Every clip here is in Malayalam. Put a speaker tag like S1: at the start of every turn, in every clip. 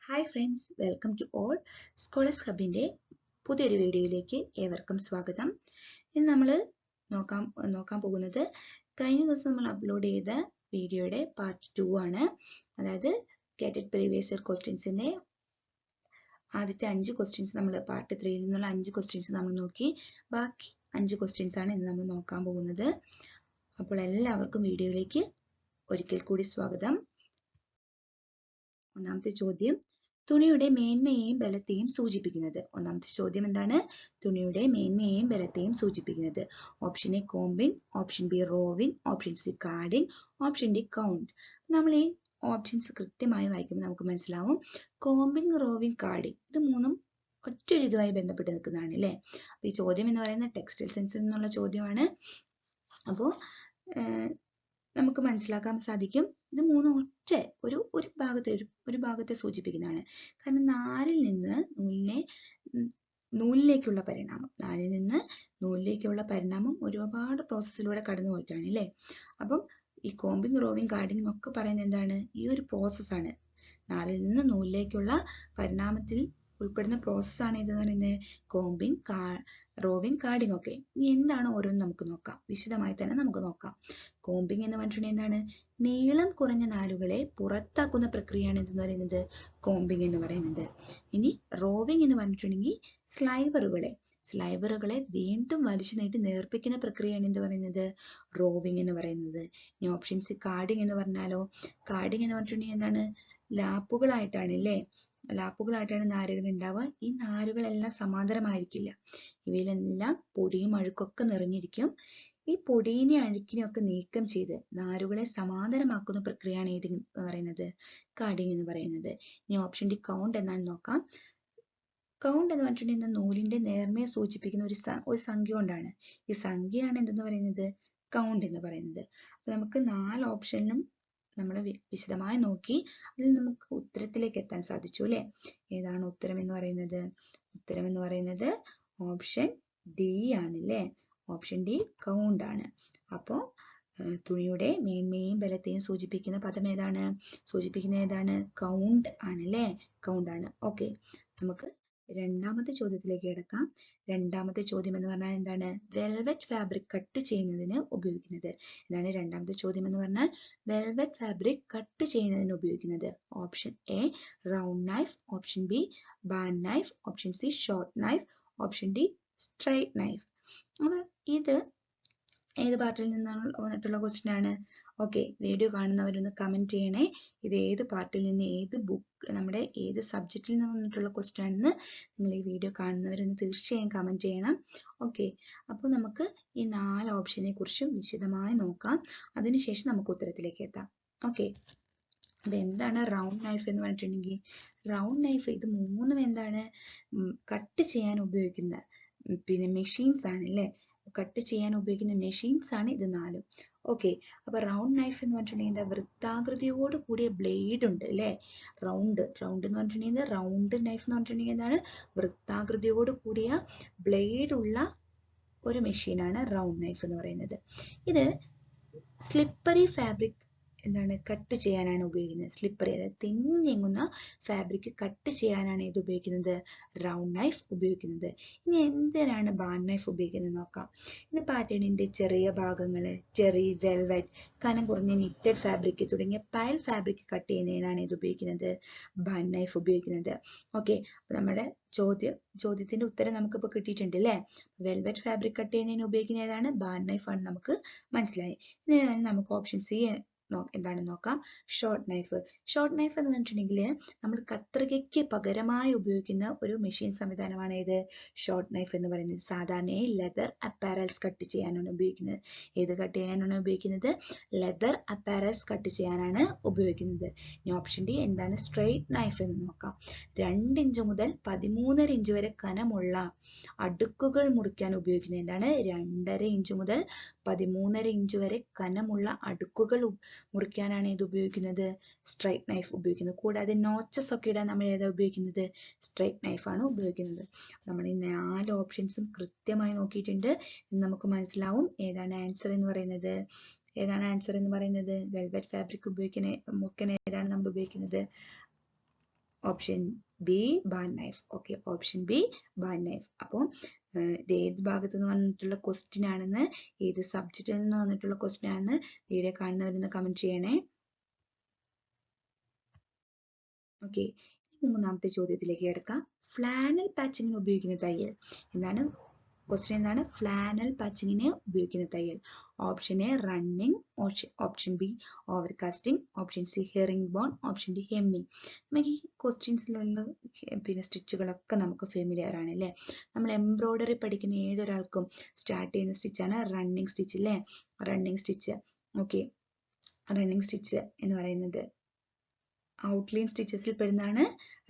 S1: Hi friends, welcome to all. Scholars ഹബിൻ്റെ പുതിയൊരു വീഡിയോയിലേക്ക് ഏവർക്കും സ്വാഗതം. ഇന്ന് നമ്മൾ നോക്കാൻ പോകുന്നത് കഴിഞ്ഞ ദിവസം നമ്മൾ അപ്ലോഡ് ചെയ്ത വീഡിയോയുടെ പാർട്ട് 2 ആണ്. അതായത് ഗെറ്റഡ് പ്രീവിയസ് ഇയർ ക്വസ്റ്റ്യൻസിൻ്റെ ആദ്യത്തെ 5 ക്വസ്റ്റ്യൻസ് നമ്മൾ പാർട്ട് 3യിൽ നിന്നുള്ള 5 ക്വസ്റ്റ്യൻസ് നമ്മൾ നോക്കി. ബാക്കി 5 ക്വസ്റ്റ്യൻസ് ആണ് ഇന്ന് നമ്മൾ നോക്കാൻ പോകുന്നത്. അപ്പോൾ എല്ലാവർക്കും വീഡിയോയിലേക്ക് ഒരിക്കൽ കൂടി സ്വാഗതം. ഒന്നാമത്തെ ചോദ്യം, തുണിയുടെ മേന്മയെയും ബലത്തെയും സൂചിപ്പിക്കുന്നത്. ഒന്നാമത്തെ ചോദ്യം എന്താണ്? തുണിയുടെ മേന്മയെയും ബലത്തെയും സൂചിപ്പിക്കുന്നത്. Option A combing, option B roving, option C carding, option D count. നമ്മൾ ഈ ഓപ്ഷൻസ് കൃത്യമായി വായിക്കുമ്പോൾ നമുക്ക് മനസ്സിലാവും കോമ്പിംഗ്, റോവിംഗ്, കാർഡിംഗ് ഇത് മൂന്നും ഒറ്റൊരു ഇതുമായി ബന്ധപ്പെട്ട് നിൽക്കുന്നതാണ് അല്ലേ. അപ്പൊ ഈ ചോദ്യം എന്ന് പറയുന്നത് ടെക്സ്റ്റൈൽ സയൻസിൽ നിന്നുള്ള ചോദ്യമാണ്. അപ്പോൾ നമുക്ക് മനസ്സിലാക്കാൻ സാധിക്കും ഇത് മൂന്നും ഒറ്റ ഒരു ഭാഗത്തെ സൂചിപ്പിക്കുന്നതാണ്. കാരണം നാലിൽ നിന്ന് നൂലിലേക്കുള്ള പരിണാമം ഒരുപാട് പ്രോസസ്സിലൂടെ കടന്നു പോയിട്ടാണ് അല്ലേ. അപ്പം ഈ കോമ്പിംഗ്, റോവിംഗ്, കാർഡിംഗ് എന്നൊക്കെ പറയുന്നത് എന്താണ്? ഈ ഒരു പ്രോസസ്സാണ്. നാലിൽ നിന്ന് നൂലിലേക്കുള്ള പരിണാമത്തിൽ ഉൾപ്പെടുന്ന പ്രോസസ്സാണ് ഇതെന്ന് പറയുന്നത് കോമ്പിംഗ്, റോവിംഗ്, കാർഡിംഗ് ഒക്കെ. ഇനി എന്താണ് ഓരോന്നും നമുക്ക് നോക്കാം, വിശദമായി തന്നെ നമുക്ക് നോക്കാം. കോമ്പിംഗ് എന്ന് പറഞ്ഞിട്ടുണ്ടെങ്കിൽ എന്താണ്? നീളം കുറഞ്ഞ നാരുകളെ പുറത്താക്കുന്ന പ്രക്രിയയാണ് എന്ന് പറയുന്നത് കോമ്പിംഗ് എന്ന് പറയുന്നത്. ഇനി റോവിംഗ് എന്ന് പറഞ്ഞിട്ടുണ്ടെങ്കിൽ സ്ലൈവറുകളെ വീണ്ടും വലിച്ചു നീട്ടി നേർപ്പിക്കുന്ന പ്രക്രിയയാണ് എന്ത് പറയുന്നത്? റോവിംഗ് എന്ന് പറയുന്നത്. ഇനി ഓപ്ഷൻ സി കാർഡിംഗ് എന്ന് പറഞ്ഞാലോ? കാർഡിംഗ് എന്ന് പറഞ്ഞിട്ടുണ്ടെങ്കിൽ എന്താണ്? ലാപ്പുകളായിട്ടാണ് നാരുകൾ ഉണ്ടാവുക. ഈ നാരുകളെല്ലാം സമാന്തരമായിരിക്കില്ല. ഇവയിലെല്ലാം പൊടിയും അഴുക്കൊക്കെ നിറഞ്ഞിരിക്കും. ഈ പൊടിയിനെ അഴുക്കിനെ ഒക്കെ നീക്കം ചെയ്ത് നാരുകളെ സമാന്തരമാക്കുന്ന പ്രക്രിയയാണ് ഏത് പറയുന്നത്? കാർഡിംഗ് എന്ന് പറയുന്നത്. ഇനി ഓപ്ഷൻ ഡി കൗണ്ട് എന്നാണ് നോക്കാം. കൗണ്ട് എന്ന് പറഞ്ഞിട്ടുണ്ടെങ്കിൽ നൂലിന്റെ നേർമയെ സൂചിപ്പിക്കുന്ന ഒരു സംഖ്യ കൊണ്ടാണ്. ഈ സംഖ്യയാണ് എന്തെന്ന് പറയുന്നത്? കൗണ്ട് എന്ന് പറയുന്നത്. അപ്പൊ നമുക്ക് 4 ഓപ്ഷനിലും നമ്മൾ വിശദമായി നോക്കി. അതിൽ നമുക്ക് ഉത്തരത്തിലേക്ക് എത്താൻ സാധിച്ചു അല്ലെ. ഏതാണ് ഉത്തരം എന്ന് പറയുന്നത്? ഉത്തരം എന്ന് പറയുന്നത് ഓപ്ഷൻ ഡി ആണല്ലേ. ഓപ്ഷൻ ഡി കൗണ്ട് ആണ്. അപ്പോൾ തുണിയുടെ മേന്മയെയും ബലത്തെയും സൂചിപ്പിക്കുന്ന പദം ഏതാണ്? കൗണ്ട് ആണല്ലേ. കൗണ്ട് ആണ്. ഓക്കെ, നമുക്ക് രണ്ടാമത്തെ ചോദ്യത്തിലേക്ക് കിടക്കാം. രണ്ടാമത്തെ ചോദ്യം എന്ന് പറഞ്ഞാൽ എന്താണ്? വെൽവെറ്റ് ഫാബ്രിക് കട്ട് ചെയ്യുന്നതിന് ഉപയോഗിക്കുന്നത്. എന്താണ് രണ്ടാമത്തെ ചോദ്യം എന്ന് പറഞ്ഞാൽ? വെൽവെറ്റ് ഫാബ്രിക് കട്ട് ചെയ്യുന്നതിന് ഉപയോഗിക്കുന്നത്. Option A round knife, option B band knife, option C short knife, option D straight knife. അപ്പൊ ഇത് ഏത് പാർട്ടിൽ നിന്നാണ് വന്നിട്ടുള്ള ക്വസ്റ്റ്യൻ ആണ്? ഓക്കെ, വീഡിയോ കാണുന്നവരൊന്ന് കമന്റ് ചെയ്യണേ. ഇത് ഏത് പാർട്ടിൽ നിന്ന്, ഏത് നമ്മുടെ ഏത് സബ്ജക്റ്റിൽ നിന്ന് വന്നിട്ടുള്ള ക്വസ്റ്റ്യൻ ആണെന്ന് നിങ്ങൾ ഈ വീഡിയോ കാണുന്നവരൊന്ന് തീർച്ചയായും കമന്റ് ചെയ്യണം. ഓക്കെ, അപ്പോൾ നമുക്ക് ഈ 4 ഓപ്ഷനെ കുറിച്ചും വിശദമായി നോക്കാം. അതിനുശേഷം നമുക്ക് ഉത്തരത്തിലേക്ക് എത്താം. ഓക്കെ, അപ്പൊ എന്താണ് റൗണ്ട് നൈഫ് എന്ന് പറഞ്ഞിട്ടുണ്ടെങ്കിൽ? റൗണ്ട് നൈഫ് ഇത് മൂന്നും എന്താണ്? കട്ട് ചെയ്യാൻ ഉപയോഗിക്കുന്ന മെഷീൻസ് ആണ് അല്ലേ. കട്ട് ചെയ്യാൻ ഉപയോഗിക്കുന്ന മെഷീൻസ് ആണ് ഇത് 4. ഓക്കെ, അപ്പൊ റൗണ്ട് നൈഫ് എന്ന് പറഞ്ഞിട്ടുണ്ടെങ്കിൽ എന്താ? വൃത്താകൃതിയോട് കൂടിയ ബ്ലേഡ് ഉണ്ട് അല്ലേ. റൗണ്ട് എന്ന് പറഞ്ഞിട്ടുണ്ടെങ്കിൽ റൗണ്ട് നൈഫ് എന്ന് പറഞ്ഞിട്ടുണ്ടെങ്കിൽ എന്താണ്? വൃത്താകൃതിയോട് കൂടിയ ബ്ലേഡ് ഉള്ള ഒരു മെഷീനാണ് റൗണ്ട് നൈഫ് എന്ന് പറയുന്നത്. ഇത് സ്ലിപ്പറി ഫാബ്രിക് എന്താണ്? കട്ട് ചെയ്യാനാണ് ഉപയോഗിക്കുന്നത്. സ്ലിപ്പറി അതായത് തെന്നി നീങ്ങുന്ന ഫാബ്രിക് കട്ട് ചെയ്യാനാണ് ഇത് ഉപയോഗിക്കുന്നത്? റൗണ്ട് നൈഫ് ഉപയോഗിക്കുന്നത്. ഇനി എന്തിനാണ് ബാൻഡ് നൈഫ് ഉപയോഗിക്കുന്നത് നോക്കാം. ഇത് പാറ്റേണിന്റെ ചെറിയ ഭാഗങ്ങള്, ചെറി, വെൽവെറ്റ്, കനം കുറഞ്ഞ നിറ്റഡ് ഫാബ്രിക് തുടങ്ങിയ പൈൽ ഫാബ്രിക് കട്ട് ചെയ്യുന്നതിനാണ് ഇത് ഉപയോഗിക്കുന്നത്? ബാൻഡ് നൈഫ് ഉപയോഗിക്കുന്നത്. ഓക്കെ, അപ്പൊ നമ്മുടെ ചോദ്യത്തിന്റെ ഉത്തരം നമുക്കിപ്പോൾ കിട്ടിയിട്ടുണ്ട് അല്ലേ. വെൽവെറ്റ് ഫാബ്രിക് കട്ട് ചെയ്യുന്നതിന് ഉപയോഗിക്കുന്ന ഏതാണ്? ബാൻഡ് നൈഫ് ആണ് നമുക്ക് മനസ്സിലായി. ഇനി നമുക്ക് ഓപ്ഷൻ സി എന്താണെന്ന് നോക്കാം. ഷോർട്ട് നൈഫ് എന്ന് പറഞ്ഞിട്ടുണ്ടെങ്കിൽ നമ്മൾ കത്രികയ്ക്ക് പകരമായി ഉപയോഗിക്കുന്ന ഒരു മെഷീൻ സംവിധാനമാണ് ഇത് ഷോർട്ട് നൈഫ് എന്ന് പറയുന്നത്. സാധാരണയായി ലെതർ അപ്പാരൽസ് കട്ട് ചെയ്യാനാണ് ഉപയോഗിക്കുന്നത്. ഏത് കട്ട് ചെയ്യാനാണ് ഉപയോഗിക്കുന്നത്? ലെതർ അപ്പാരൽസ് കട്ട് ചെയ്യാനാണ് ഉപയോഗിക്കുന്നത്. ഇനി ഓപ്ഷൻ ഡി എന്താണ്? സ്ട്രെയിറ്റ് നൈഫ് എന്ന് നോക്കാം. 2 ഇഞ്ച് മുതൽ 13.5 ഇഞ്ച് വരെ കനമുള്ള അടുക്കുകൾ മുറിക്കാൻ ഉപയോഗിക്കുന്നത്. എന്താണ്? 2.5 ഇഞ്ച് മുതൽ 13.5 ഇഞ്ച് വരെ കനമുള്ള അടുക്കുകൾ മുറിക്കാനാണ് ഇത് ഉപയോഗിക്കുന്നത്? സ്ട്രൈറ്റ് നൈഫ് ഉപയോഗിക്കുന്നത്. കൂടാതെ നോച്ചസ് ഒക്കെ ഇടാൻ നമ്മൾ ഏതാ ഉപയോഗിക്കുന്നത്? സ്ട്രൈറ്റ് നൈഫ് ആണ് ഉപയോഗിക്കുന്നത്. നമ്മൾ ഈ 4 ഓപ്ഷൻസും കൃത്യമായി നോക്കിയിട്ടുണ്ട്. നമുക്ക് മനസ്സിലാവും ഏതാണ് ആൻസർ എന്ന് പറയുന്നത്. വെൽവെറ്റ് ഫാബ്രിക് മുറിക്കാൻ ഏതാണ് നമ്മൾ ഉപയോഗിക്കുന്നത്? Option B ban knife. Okay, option B ban knife. അപ്പോൾ ഇത് ഏത് ഭാഗത്ത് നിന്ന് വന്നിട്ടുള്ള ക്വസ്റ്റ്യൻ ആണെന്ന്, ഏത് സബ്ജക്റ്റിൽ നിന്ന് വന്നിട്ടുള്ള ക്വസ്റ്റ്യൻ ആണെന്ന് വീഡിയോ കാണുന്നവരൊന്ന് കമന്റ് ചെയ്യണേ. ഓക്കെ, മൂന്നാമത്തെ ചോദ്യത്തിലേക്ക് കിടക്കാം. ഫ്ലാനൽ പാച്ചിങ്ങിന് ഉപയോഗിക്കുന്ന തയ്യൽ എന്താണ്? ക്വസ്റ്റ്യൻ എന്താണ്? ഫ്ലാനൽ പാച്ചിങ്ങിന് ഉപയോഗിക്കുന്ന തയ്യൽ. Option A running, option B overcasting, option C herring bone, option D hemming. നമുക്ക് ഈ ക്വസ്റ്റ്യൻസിലുള്ള പിന്നെ സ്റ്റിച്ചുകളൊക്കെ നമുക്ക് ഫെമിലിയർ ആണ് അല്ലേ? നമ്മൾ എംബ്രോയിഡറി പഠിക്കുന്ന ഏതൊരാൾക്കും സ്റ്റാർട്ട് ചെയ്യുന്ന സ്റ്റിച്ചാണ് റണ്ണിങ് സ്റ്റിച്ച് അല്ലേ? Running stitch. Okay, running stitch എന്ന് പറയുന്നത് ഔട്ട്ലൈൻ സ്റ്റിച്ചസിൽ പെടുന്നതാണ്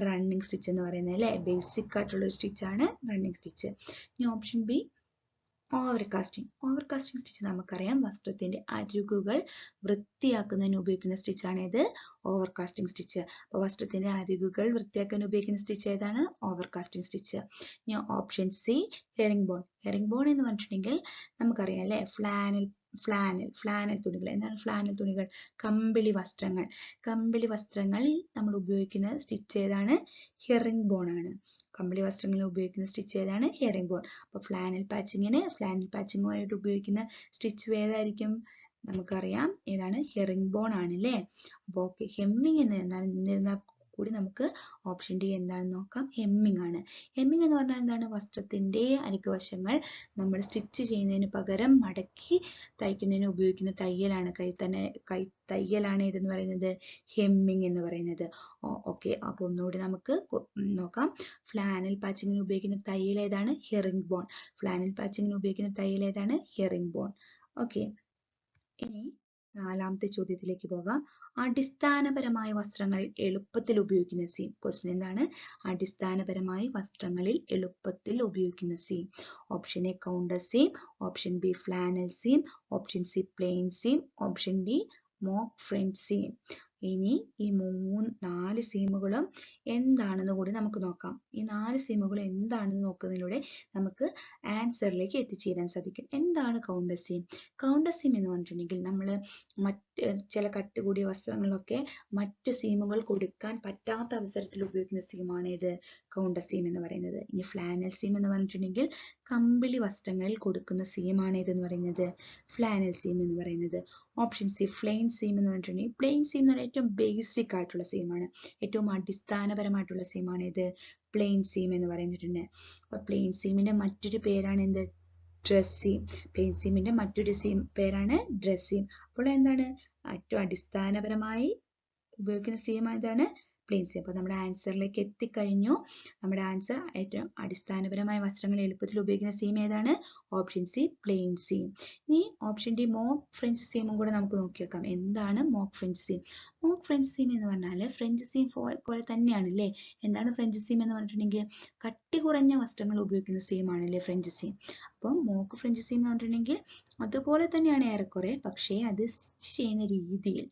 S1: റണ്ണിങ് സ്റ്റിച്ച് എന്ന് പറയുന്നത് അല്ലേ? ബേസിക് ആയിട്ടുള്ള ഒരു സ്റ്റിച്ചാണ് റണ്ണിങ് സ്റ്റിച്ച്. ഇനി option B overcasting. Overcasting stitch നമുക്കറിയാം, വസ്ത്രത്തിന്റെ അരികുകൾ വൃത്തിയാക്കുന്നതിന് ഉപയോഗിക്കുന്ന സ്റ്റിച്ചാണ് ഇത് ഓവർകാസ്റ്റിംഗ് സ്റ്റിച്ച്. അപ്പോൾ വസ്ത്രത്തിന്റെ അരികുകൾ വൃത്തിയാക്കാൻ ഉപയോഗിക്കുന്ന സ്റ്റിച്ച് ഏതാണ്? Overcasting stitch. ഇനി option C herring bone. Herringbone എന്ന് പറഞ്ഞിട്ടുണ്ടെങ്കിൽ നമുക്കറിയാം അല്ലേ? ഫ്ലാനൽ തുണികൾ. എന്താണ് ഫ്ലാനൽ തുണികൾ? കമ്പിളി വസ്ത്രങ്ങൾ. കമ്പിളി വസ്ത്രങ്ങൾ നമ്മൾ ഉപയോഗിക്കുന്ന സ്റ്റിച്ച് ഏതാണ്? ഹെറിംഗ് ബോൺ ആണ്. കമ്പിളി വസ്ത്രങ്ങളിൽ ഉപയോഗിക്കുന്ന സ്റ്റിച്ച് ഏതാണ്? Herringbone. അപ്പോൾ ഫ്ലാനൽ പാച്ചിങ്ങുമായിട്ട് ഉപയോഗിക്കുന്ന സ്റ്റിച്ച് ഏതായിരിക്കും? നമുക്കറിയാം ഏതാണ്? ഹെറിംഗ് ബോൺ ആണ് അല്ലേ? അപ്പോൾ ഓക്കെ, ഹെമ്മിങ് എന്നിരുന്നാൽ കൂടി നമുക്ക് ഓപ്ഷൻ ഡി എന്താണെന്ന് നോക്കാം. ഹെമ്മിങ് ആണ്. ഹെമ്മിങ് എന്ന് പറഞ്ഞാൽ എന്താണ്? വസ്ത്രത്തിന്റെ അരികുവശങ്ങൾ നമ്മൾ സ്റ്റിച്ച് ചെയ്യുന്നതിന് പകരം മടക്കി തയ്ക്കുന്നതിന് ഉപയോഗിക്കുന്ന തയ്യലാണ്. കൈ തയ്യലാണ് ഇതെന്ന് പറയുന്നത് ഹെമ്മിങ് എന്ന് പറയുന്നത്. ഓക്കെ, അപ്പോൾ ഒന്നുകൂടി നമുക്ക് നോക്കാം. ഫ്ലാനൽ പാച്ചിങ്ങിന് ഉപയോഗിക്കുന്ന തയ്യൽ ഏതാണ്? Herring bone. ഫ്ലാനൽ പാച്ചിങ്ങിന് ഉപയോഗിക്കുന്ന തയ്യൽ ഏതാണ്? Herring bone. ഓക്കെ, ഇനി നാലാമത്തെ ചോദ്യത്തിലേക്ക് പോകാം. അടിസ്ഥാനപരമായ വസ്ത്രങ്ങളിൽ എളുപ്പത്തിൽ ഉപയോഗിക്കുന്ന സീം. ക്വസ്റ്റ്യൻ എന്താണ്? അടിസ്ഥാനപരമായി വസ്ത്രങ്ങളിൽ എളുപ്പത്തിൽ ഉപയോഗിക്കുന്ന seam. Option A counter seam, option B flannel seam, option C plain seam, option D mock French seam. ഇനി ഈ 4 സീമുകളും എന്താണെന്ന് കൂടി നമുക്ക് നോക്കാം. ഈ 4 സീമുകളും എന്താണെന്ന് നോക്കുന്നതിലൂടെ നമുക്ക് ആൻസറിലേക്ക് എത്തിച്ചേരാൻ സാധിക്കും. എന്താണ് കൗണ്ടർ സീം? കൗണ്ടർ സീം എന്ന് പറഞ്ഞിട്ടുണ്ടെങ്കിൽ നമ്മൾ ചില കട്ട് കൂടിയ വസ്ത്രങ്ങളിലൊക്കെ മറ്റു സീമുകൾ കൊടുക്കാൻ പറ്റാത്ത അവസരത്തിൽ ഉപയോഗിക്കുന്ന സീമാണ് ഇത് കൗണ്ടർ സീം എന്ന് പറയുന്നത്. ഇനി ഫ്ലാനൽ സീം എന്ന് പറഞ്ഞിട്ടുണ്ടെങ്കിൽ കമ്പിളി വസ്ത്രങ്ങളിൽ കൊടുക്കുന്ന സീമാണ് ഇതെന്ന് പറയുന്നത് ഫ്ലാനൽ സീം എന്ന് പറയുന്നത്. ഓപ്ഷൻ സി പ്ലെയിൻ സീം എന്ന് പറഞ്ഞിട്ടുണ്ടെങ്കിൽ, പ്ലെയിൻ സീം എന്ന് പറഞ്ഞാൽ ഏറ്റവും ബേസിക് ആയിട്ടുള്ള സീമാണ്, ഏറ്റവും അടിസ്ഥാനപരമായിട്ടുള്ള സീമാണ് ഇത് പ്ലെയിൻ സീം എന്ന് പറയുന്നിട്ടുണ്ട്. അപ്പൊ പ്ലെയിൻ സീമിന്റെ മറ്റൊരു പേരാണ് എന്ത്? Dress seam. പ്ലെയിൻ സീമിന്റെ മറ്റൊരു പേരാണ് ഡ്രസ് സീം. അപ്പോൾ എന്താണ്? ഏറ്റവും അടിസ്ഥാനപരമായി ഉപയോഗിക്കുന്ന സീം ഏതാണ്? Plain seam. അപ്പോൾ നമ്മുടെ ആൻസറിലേക്ക് എത്തിക്കഴിഞ്ഞു. നമ്മുടെ ആൻസർ ഏറ്റവും അടിസ്ഥാനപരമായ വസ്ത്രങ്ങൾ എളുപ്പത്തിൽ ഉപയോഗിക്കുന്ന സീം ഏതാണ്? Option C plain seam. ഇനി ഓപ്ഷൻ ഡി മോക്ക് ഫ്രഞ്ച് സീമും കൂടെ നമുക്ക് നോക്കി വെക്കാം. എന്താണ് mock French seam? Mock French seam എന്ന് പറഞ്ഞാൽ ഫ്രഞ്ച് സീം പോലെ തന്നെയാണ് അല്ലേ? എന്താണ് ഫ്രഞ്ച് സീം എന്ന് പറഞ്ഞിട്ടുണ്ടെങ്കിൽ കട്ടി കുറഞ്ഞ വസ്ത്രങ്ങൾ ഉപയോഗിക്കുന്ന സീമാണ് അല്ലേ ഫ്രഞ്ച് സീം. അപ്പം മോക്ക് ഫ്രഞ്ച് സീം എന്ന് പറഞ്ഞിട്ടുണ്ടെങ്കിൽ അതുപോലെ തന്നെയാണ് ഏറെക്കുറെ, പക്ഷേ അത് സ്റ്റിച്ച് ചെയ്യുന്ന രീതിയിൽ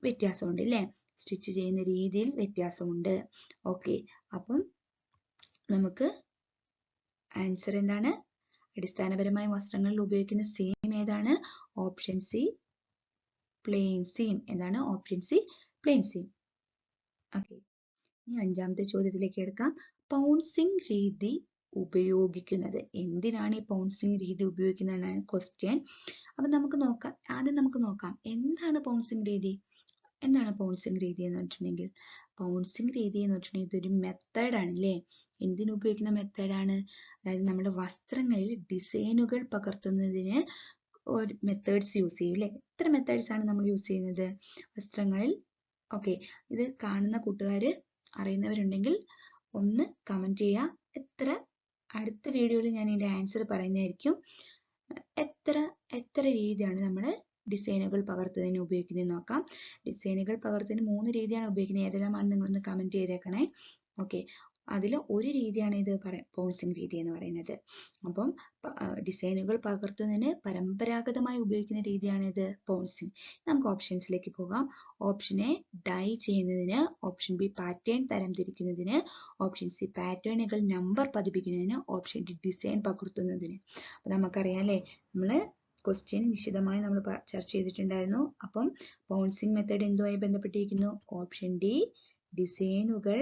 S1: വ്യത്യാസമുണ്ട് അല്ലേ? സ്റ്റിച്ച് ചെയ്യുന്ന രീതിയിൽ വ്യത്യാസമുണ്ട്. ഓക്കെ, അപ്പം നമുക്ക് ആൻസർ എന്താണ്? അടിസ്ഥാനപരമായ വസ്ത്രങ്ങളിൽ ഉപയോഗിക്കുന്ന സീം ഏതാണ്? Option C plain seam. എന്താണ്? Option C plain seam. Okay, ഇനി അഞ്ചാമത്തെ ചോദ്യത്തിലേക്ക് എടുക്കാം. പൗൺസിങ് രീതി ഉപയോഗിക്കുന്നത്. എന്തിനാണ് ഈ പൗൺസിങ് രീതി ഉപയോഗിക്കുന്നതാണ് ക്വസ്റ്റ്യൻ. അപ്പൊ ആദ്യം നമുക്ക് നോക്കാം എന്താണ് പൗൺസിങ് രീതി. എന്താണ് പൗൺസിങ് രീതി എന്ന് വെച്ചിട്ടുണ്ടെങ്കിൽ, പൗൺസിങ് രീതി എന്ന് വെച്ചിട്ടുണ്ടെങ്കിൽ ഇതൊരു മെത്തേഡാണ് അല്ലേ? എന്തിനു ഉപയോഗിക്കുന്ന മെത്തേഡാണ്? അതായത് നമ്മുടെ വസ്ത്രങ്ങളിൽ ഡിസൈനുകൾ പകർത്തുന്നതിന് ഒരു മെത്തേഡ്സ് യൂസ് ചെയ്യും അല്ലേ? എത്ര മെത്തേഡ്സ് ആണ് നമ്മൾ യൂസ് ചെയ്യുന്നത് വസ്ത്രങ്ങളിൽ? ഓക്കെ, ഇത് കാണുന്ന കൂട്ടുകാര് അറിയുന്നവരുണ്ടെങ്കിൽ ഒന്ന് കമന്റ് ചെയ്യുക. അടുത്ത വീഡിയോയിൽ ഞാൻ ഇതിന്റെ ആൻസർ പറയുന്നതായിരിക്കും. എത്ര രീതിയാണ് നമ്മൾ ഡിസൈനുകൾ പകർത്തുന്നതിന് ഉപയോഗിക്കുന്നത് നോക്കാം. ഡിസൈനുകൾ പകർത്തുന്നതിന് 3 രീതിയാണ് ഉപയോഗിക്കുന്നത്. ഏതെല്ലാമാണ് നിങ്ങളൊന്ന് കമന്റ് ചെയ്തേക്കണേ. ഓക്കെ, അതിൽ ഒരു രീതിയാണ് ഇത് പൗൺസിങ് രീതി എന്ന് പറയുന്നത്. അപ്പം ഡിസൈനുകൾ പകർത്തുന്നതിന് പരമ്പരാഗതമായി ഉപയോഗിക്കുന്ന രീതിയാണ് ഇത് പൗൺസിങ്. നമുക്ക് ഓപ്ഷൻസിലേക്ക് പോകാം. ഓപ്ഷൻ എ ഡൈ ചെയ്യുന്നതിന്, ഓപ്ഷൻ ബി പാറ്റേൺ തരംതിരിക്കുന്നതിന്, ഓപ്ഷൻ സി പാറ്റേണുകൾ നമ്പർ പതിപ്പിക്കുന്നതിന്, ഓപ്ഷൻ ഡി ഡിസൈൻ പകർത്തുന്നതിന്. അപ്പൊ നമുക്കറിയാം അല്ലേ, നമ്മള് ക്വസ്റ്റ്യൻ വിശദമായി നമ്മൾ ചർച്ച ചെയ്തിട്ടുണ്ടായിരുന്നു. അപ്പം പൗൺസിങ് മെത്തേഡ് എന്തുമായി ബന്ധപ്പെട്ടിരിക്കുന്നു? ഓപ്ഷൻ ഡി ഡിസൈനുകൾ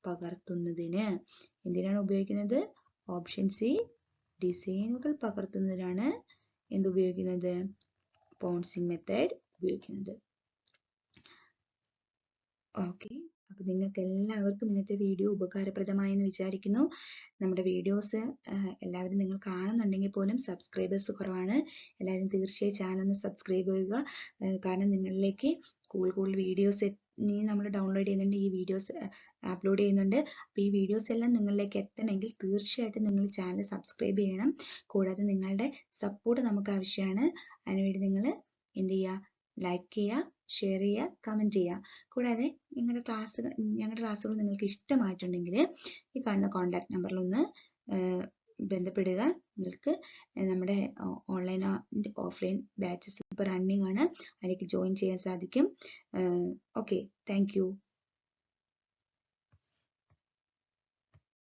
S1: പകർത്തുന്നതിന്. എന്തിനാണ് ഉപയോഗിക്കുന്നത്? ഓപ്ഷൻ സി, ഡിസൈനുകൾ പകർത്തുന്നതിനാണ് എന്ത് ഉപയോഗിക്കുന്നത്? പോൺസിങ് മെത്തേഡ് ഉപയോഗിക്കുന്നത്. ഓക്കെ, അപ്പൊ നിങ്ങൾക്ക് എല്ലാവർക്കും ഇന്നത്തെ വീഡിയോ ഉപകാരപ്രദമായെന്ന് വിചാരിക്കുന്നു. നമ്മുടെ വീഡിയോസ് എല്ലാവരും നിങ്ങൾ കാണുന്നുണ്ടെങ്കിൽ പോലും സബ്സ്ക്രൈബേഴ്സ് കുറവാണ്. എല്ലാവരും തീർച്ചയായും ചാനൽ ഒന്ന് സബ്സ്ക്രൈബ് ചെയ്യുക. കാരണം നിങ്ങളിലേക്ക് കൂടുതൽ വീഡിയോസ് നമ്മൾ ഡൗൺലോഡ് ചെയ്യുന്നുണ്ട്, ഈ വീഡിയോസ് അപ്ലോഡ് ചെയ്യുന്നുണ്ട്. അപ്പോൾ ഈ വീഡിയോസ് എല്ലാം നിങ്ങളിലേക്ക് എത്തണമെങ്കിൽ തീർച്ചയായിട്ടും നിങ്ങൾ ചാനൽ സബ്സ്ക്രൈബ് ചെയ്യണം. കൂടാതെ നിങ്ങളുടെ സപ്പോർട്ട് നമുക്ക് ആവശ്യമാണ്. അതിനുവേണ്ടി നിങ്ങൾ എന്ത് ചെയ്യുക? ലൈക്ക് ചെയ്യുക, ഷെയർ ചെയ്യുക, കമൻറ്റ് ചെയ്യുക. കൂടാതെ ഞങ്ങളുടെ ക്ലാസ്സുകൾ നിങ്ങൾക്ക് ഇഷ്ടമായിട്ടുണ്ടെങ്കിൽ ഈ കാണുന്ന കോൺടാക്ട് നമ്പറിൽ ഒന്ന് ബന്ധപ്പെടുക. നിങ്ങൾക്ക് നമ്മുടെ ഓൺലൈൻ ആൻഡ് ഓഫ്ലൈൻ ബാച്ചസ് ഇപ്പോൾ റണ്ണിങ് ആണ്, അതിലേക്ക് ജോയിൻ ചെയ്യാൻ സാധിക്കും. Okay, thank you.